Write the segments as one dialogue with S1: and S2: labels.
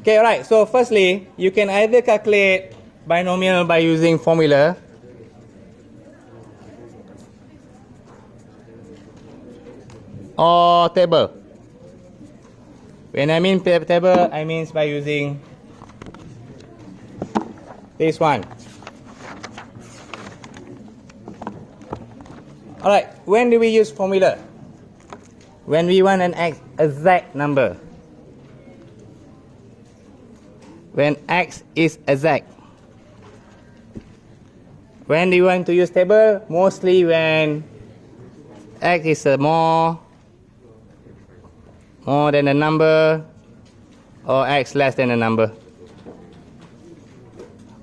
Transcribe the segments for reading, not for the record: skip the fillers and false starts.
S1: Okay, alright. So firstly, you can either calculate binomial by using formula, or table. When I mean table, I mean by using this one. Alright, when do we use formula? When we want an exact number. When x is exact. When do you want to use table? Mostly when x is more than a number, or x less than a number.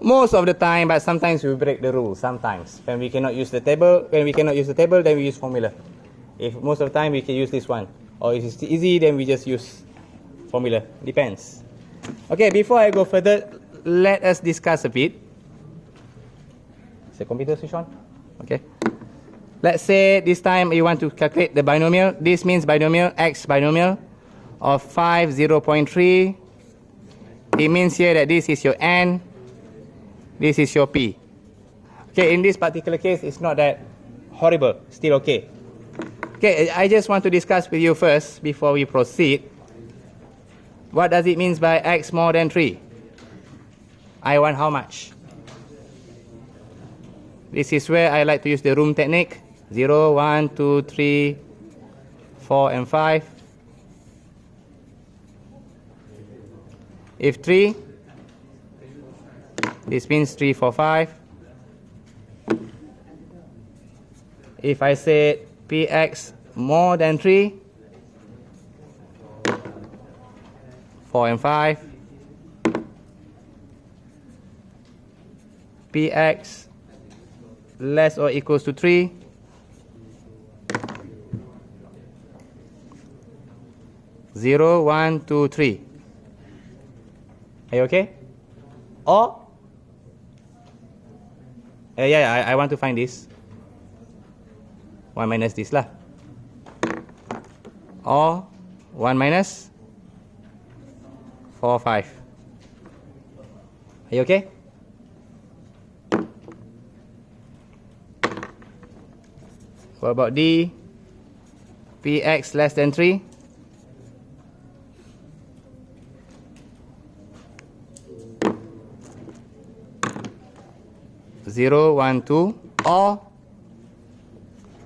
S1: Most of the time, but sometimes we break the rule. Sometimes when we cannot use the table, then we use formula. If most of the time we can use this one, or if it's easy, then we just use formula. Depends. Okay, before I go further, let us discuss a bit. Is the computer switch on? Okay. Let's say this time you want to calculate the binomial. This means binomial, x binomial of 5, 0.3. It means here that this is your n, this is your p. Okay, in this particular case, it's not that horrible, still okay. Okay, I just want to discuss with you first, before we proceed, what does it mean by x more than 3? I want how much? This is where I like to use the room technique. 0, 1, 2, 3, 4, and 5. If 3, this means 3, 4, 5. If I say px more than 3, 4 and 5, px less or equals to 3, 0, 1, 2, 3. Are you okay? Or I want to find this 1 minus this lah, or 1 minus 4, 5. Are you okay? What about D? Px less than 3? Zero, 1, 2, or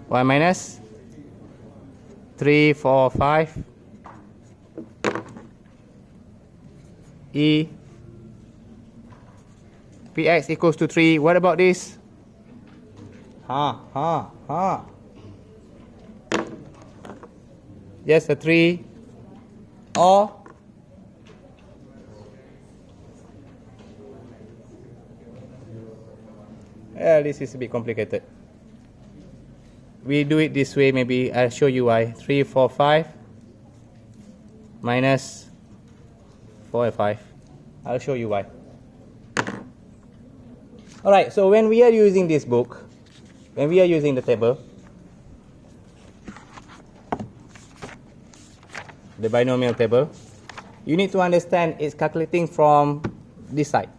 S1: 1 minus 3, 4, 5. E. Px equals to 3. What about this? Just a 3, or this is a bit complicated. We do it this way, maybe I'll show you why. 3, 4, 5 minus 4 and 5. I'll show you why. Alright, so when we are using this book, when we are using the table, the binomial table, you need to understand it's calculating from this side.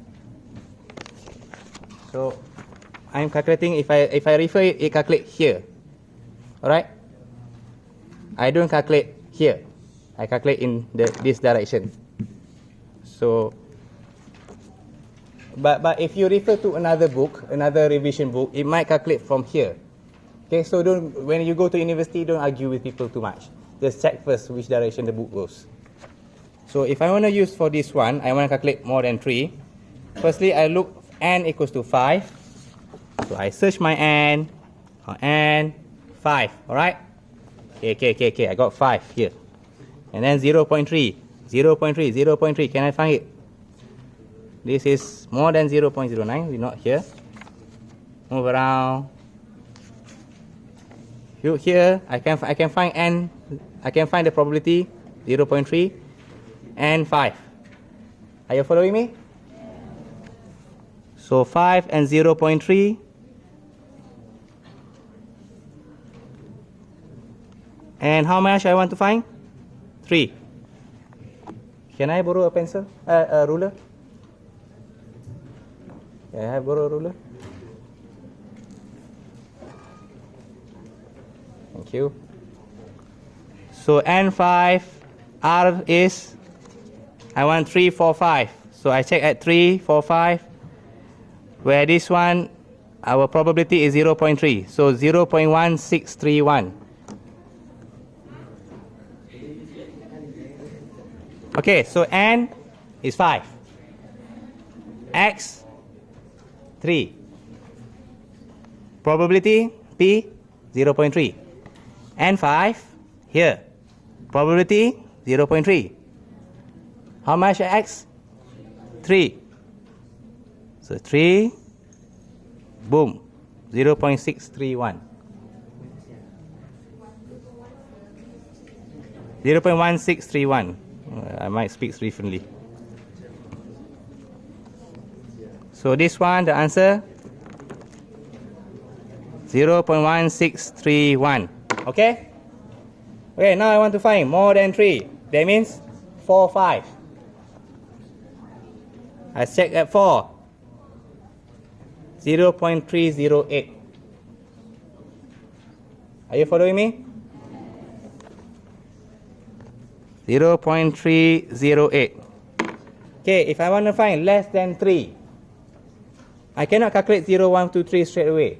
S1: So I'm calculating, if I refer it, it calculates here. Alright? I don't calculate here. I calculate in this direction. So, but if you refer to another book, another revision book, it might calculate from here. Okay, so when you go to university, don't argue with people too much. Just check first which direction the book goes. So if I want to use for this one, I want to calculate more than 3. Firstly, I look n equals to 5. So I search my n, n 5, alright? Okay, I got 5 here. And then 0.3, 0.3, 0.3, can I find it? This is more than 0.09, we're not here. Move around. Look here, I can find n, I can find the probability, 0.3, and 5. Are you following me? So 5 and 0.3. And how much I want to find? 3. Can I borrow a pencil? A ruler? Can I borrow a ruler? Thank you. So N5, R is, I want 3, 4, 5. So I check at 3, 4, 5. Where this one, our probability is 0.3. So 0.1631. Okay, so N is 5. X, 3. Probability, P, 0.3. N5, here. Probability, 0.3. How much X? 3. So 3, boom, 0.631. 0.1631. I might speak differently. So this one, the answer, 0.1631. Okay? Okay, now I want to find more than 3. That means 4, 5. I check at 4. 0.308. Are you following me? 0.308. Okay, if I want to find less than 3, I cannot calculate 0, 1, 2, 3 straight away.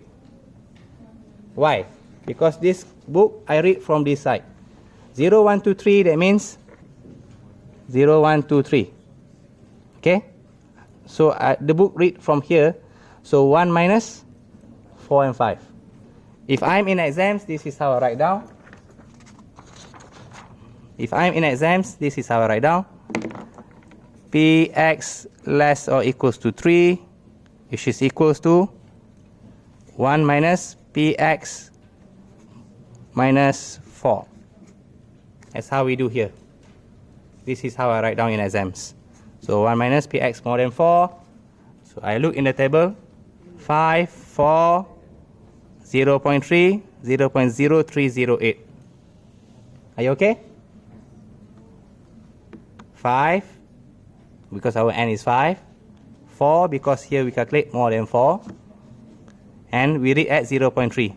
S1: Why? Because this book I read from this side. 0, 1, 2, 3, that means 0, 1, 2, 3. Okay? So the book read from here. So 1 minus 4 and 5. If I'm in exams, this is how I write down. If I'm in exams, this is how I write down. Px less or equals to 3, which is equals to 1 minus Px minus 4. That's how we do here. This is how I write down in exams. So 1 minus Px more than 4. So I look in the table. 5, 4, 0.3, 0.0308. Are you okay? 5, because our n is 5. 4, because here we calculate more than 4. And we read at 0.3.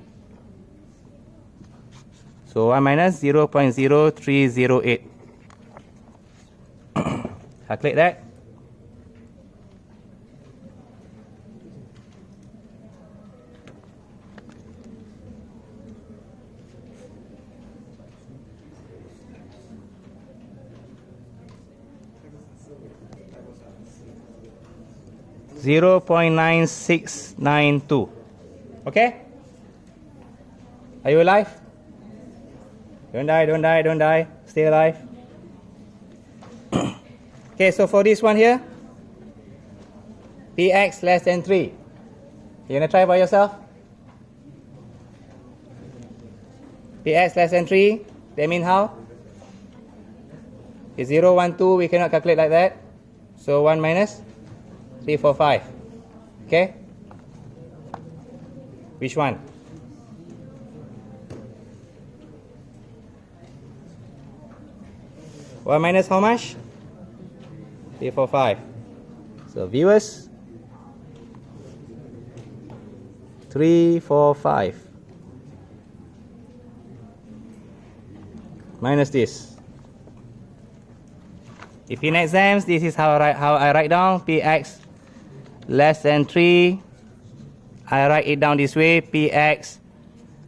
S1: So 1 minus 0.0308. Calculate that. .9692. Okay? Are you alive? Don't die, don't die, don't die. Stay alive. Okay, so for this one here, Px less than 3. You gonna try by yourself? Px less than 3, that means how? It's 0, 1, 2, we cannot calculate like that. So 1 minus 3, 4, 5. Okay? Which one? One minus how much? 3, 4, 5. So viewers, 3, 4, 5 minus this. If in exams, this is how I write down Px less than 3. I write it down this way, Px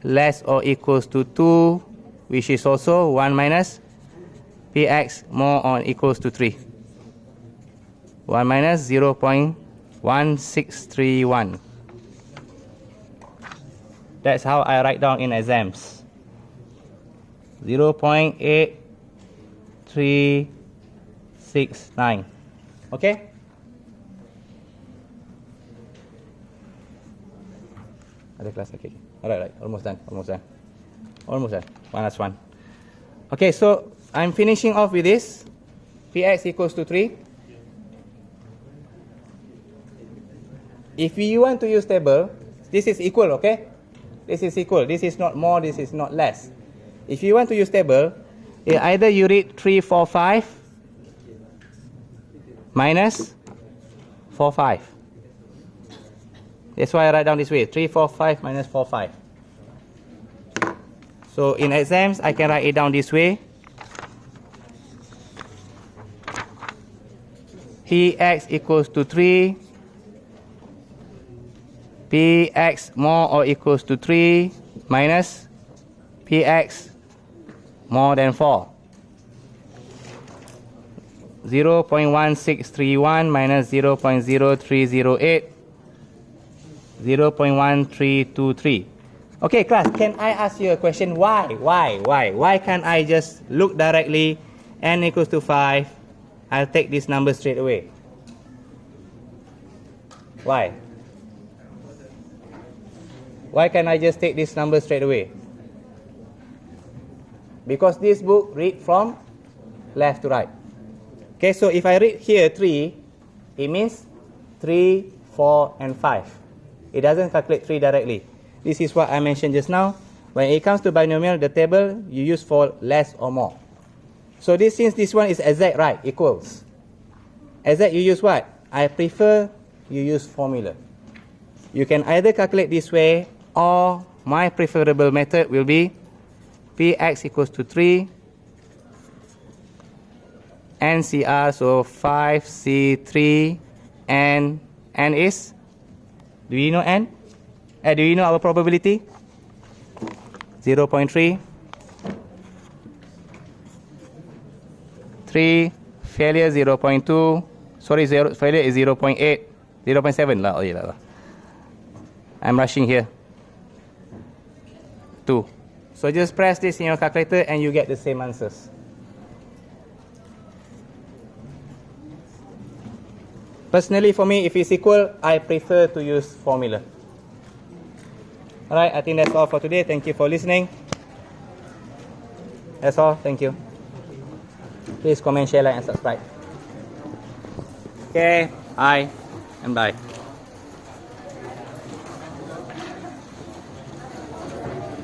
S1: less or equals to 2, which is also 1 minus Px more or equals to 3. 1 minus 0.1631. That's how I write down in exams. 0.8369. Okay? Ada kelas lagi. Alright, almost done. One last one. Okay, so I'm finishing off with this. Px equals to 3. If you want to use table, this is equal, okay? This is equal. This is not more, this is not less. If you want to use table, either you read 3, 4, 5, minus 4, 5. That's why I write down this way, 3, 4, 5 minus 4, 5. So in exams, I can write it down this way. Px equals to 3. Px more or equals to 3 minus Px more than 4. 0.1631 minus 0.0308. 0.1323. Okay, class, can I ask you a question? Why? Why can't I just look directly, n equals to 5, I'll take this number straight away? Why? Why can't I just take this number straight away? Because this book read from left to right. Okay, so if I read here 3, it means 3, 4, and 5. It doesn't calculate 3 directly. This is what I mentioned just now. When it comes to binomial, the table you use for less or more. So since this one is exact, right, equals. Exact, you use what? I prefer you use formula. You can either calculate this way, or my preferable method will be Px equals to 3, NCR, so 5C3, and n is? Do you know n? Do you know our probability? 0.3. 3, failure 0.2. Sorry, failure is 0.8. 0.7 lah. Oh, yeah. I'm rushing here. 2. So just press this in your calculator and you get the same answers. Personally, for me, if it's equal, I prefer to use formula. Alright, I think that's all for today. Thank you for listening. That's all. Thank you. Please comment, share, like, and subscribe. Okay, bye and bye.